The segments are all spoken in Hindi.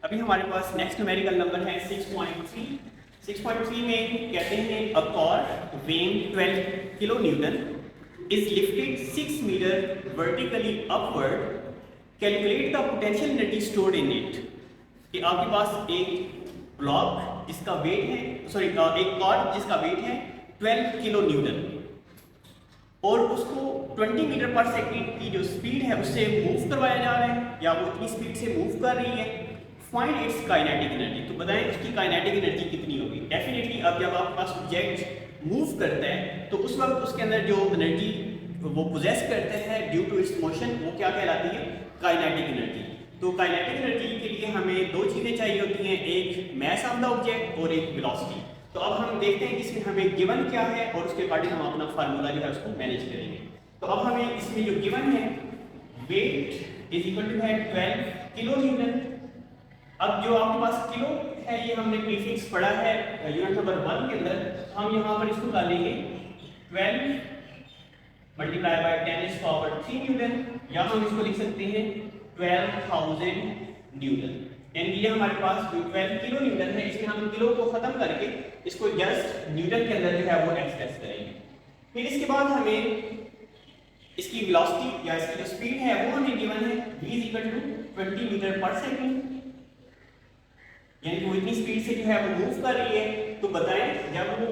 अभी हमारे पास नेक्स्ट न्यूमेरिकल नंबर है 6.3। 6.3 में कहते हैं a car weighing 12 kilo newton is lifted 6 metre vertically upward, calculate the potential energy stored in it। कि आपके पास एक ब्लॉक जिसका वेट है एक कार जिसका वेट है 12 किलो न्यूटन और उसको 20 मीटर पर सेकंड की जो स्पीड है उससे मूव करवाया जा रहा है या वो इतनी स्पीड से मूव कर रही है। फाइंड इट्स काइनेटिक एनर्जी, तो बताएं उसकी काइनेटिक एनर्जी कितनी होगी। डेफिनेटली अब जब आपके पास ऑब्जेक्ट मूव करता है तो उस वक्त उसके अंदर जो एनर्जी वो पोजेस करते हैं ड्यू टू इट्स मोशन वो क्या कहलाती है, काइनेटिक एनर्जी। तो काइनेटिक एनर्जी के लिए हमें दो चीज़ें चाहिए होती हैं, एक मास ऑफ द ऑब्जेक्ट और एक वेलोसिटी। तो अब हम देखते हैं कि इसमें हमें गिवन क्या है और उसके अकॉर्डिंग हम अपना फार्मूला जो है उसको मैनेज करेंगे। तो अब हमें इसमें जो गिवन है वेट इज इक्वल टू है 12 किलो न्यूटन। अब जो आपके पास किलो है ये हमने प्रीफिक्स पढ़ा है यूनिट नंबर 1 के अंदर, हम यहाँ पर इसको डालेंगे 12 मल्टीप्लाई बाय 10⁻³ न्यूटन, या हम इसको लिख सकते हैं 12,000 न्यूटन। यानी ये हमारे पास जो 12 किलो न्यूटन है इसमें हम किलो को खत्म करके इसको जस्ट न्यूटन के अंदर जो है वो एक्सप्रेस करेंगे। फिर इसके बाद हमें इसकी वेलोसिटी या इसकी जो स्पीड है वो हमें गिवन है v = 20 मीटर पर सेकंड, यानी वो इतनी स्पीड से जो है वो मूव कर रही है। तो बताएं जब वो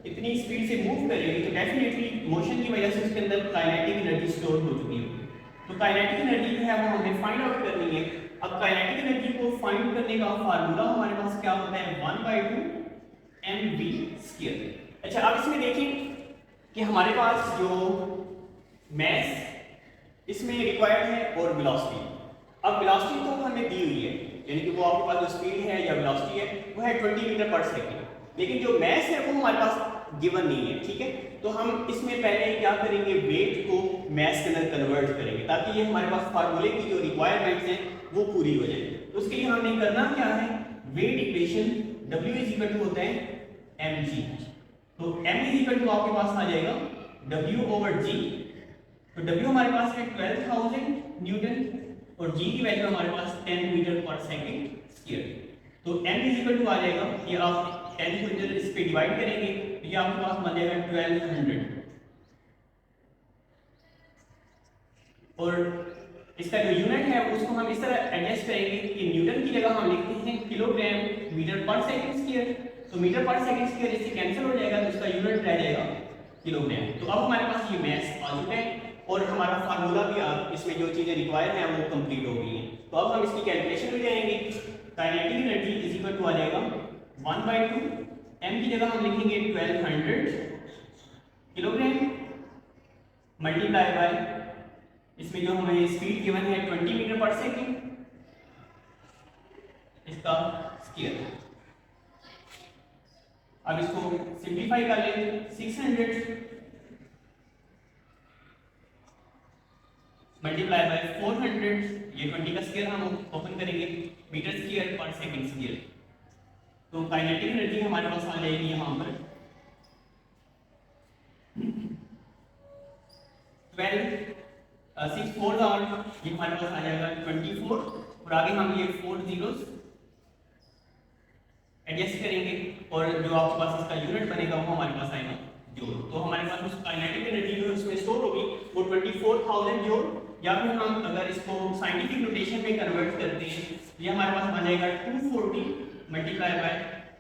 इतनी स्पीड से मूव कर रही है तो डेफिनेटली मोशन की वजह से उसके अंदर काइनेटिक एनर्जी स्टोर हो चुकी होगी। तो काइनेटिक एनर्जी जो है वो हमें फाइंड आउट करनी है। अब काइनेटिक एनर्जी को फाइंड करने का फार्मूला हमारे पास क्या होता है, 1/2 mv²। अच्छा, अब इसमें देखें कि हमारे पास जो मास इसमें रिक्वायर्ड है और वेलोसिटी। अब वेलोसिटी तो हमें दी हुई है, यानी कि वो आपके पास जो स्पीड है या वेलोसिटी है वो है 20 मीटर पर सेकंड, लेकिन जो मास है वो हमारे पास गिवन नहीं है। ठीक है, तो हम इसमें पहले क्या करेंगे, वेट को मास के अंदर कन्वर्ट करेंगे ताकि ये हमारे पास फार्मूले की जो रिक्वायरमेंट्स हैं वो पूरी हो जाए। तो उसके लिए हमने करना क्या है, वेट इक्वेशन W = होता है mg। तो m = आपके पास आ जाएगा W/g। तो W हमारे पास है 12,000 न्यूटन और g की वैल्यू हमारे पास 10 मीटर पर सेकंड²। तो m = आ जाएगा, ये आप 10 को इधर इस पे डिवाइड करेंगे तो ये आपके पास बन जाएगा 1200। और इसका जो यूनिट है उसको हम इस तरह एडजस्ट करेंगे कि न्यूटन की जगह हम लिखते हैं किलोग्राम मीटर पर सेकंड²। तो मीटर पर सेकंड² इससे कैंसिल हो जाएगा तो इसका यूनिट रह जाएगा किलोग्राम। तो अब हमारे पास ये मास आ चुका है और हमारा फार्मूला भी आप इसमें जो चीज़ें रिक्वायर हैं वो कंप्लीट हो गई हैं। तो अब हम इसकी कैलकुलेशन में जाएंगे। काइनेटिक एनर्जी = आ जाएगा 1/2 m की जगह हम लिखेंगे 1200 किलोग्राम मल्टीप्लाई बाय इसमें जो हमें स्पीड गिवन है 20 मीटर पर सेकंड, इसका स्क्वायर। अब इसको सिंपलीफाई कर लेंगे, 600 मल्टीप्लाई बाय 400, ये 20 का स्क्वायर हम ओपन करेंगे, मीटर स्क्वायर पर सेकंड²। तो काइनेटिक एनर्जी हमारे पास आ जाएगी यहाँ पर 6 4 ये हमारे पास आ जाएगा 24 और आगे हम ये 4 zeros एडजस्ट करेंगे और जो आपके पास इसका यूनिट बनेगा वो हमारे पास आएगा जूल। तो हमारे पास उस काइनेटिक एनर्जी जो उसमें स्टोर होगी वो 24,000 जूल, या फिर हम अगर इसको साइंटिफिक नोटेशन में कन्वर्ट करते हैं ये हमारे पास बन जाएगा 240 मल्टीप्लाई बाय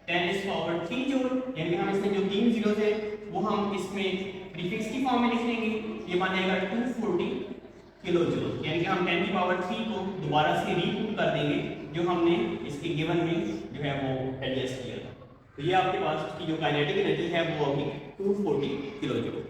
10⁻³ जूल। यानी हम इसमें जो 3 जीरोस है वो हम इसमें प्रीफिक्स की फॉर्म में लिख लेंगे, ये बन जाएगा 240 किलो जूल। यानी कि हम 10⁻³ को दोबारा से रीपुट कर देंगे जो हमने इसके गिवन में जो है वो एडजस्ट किया था। तो ये आपके पास इसकी जो काइनेटिक एनर्जी है वो होगी 240 किलो जूल।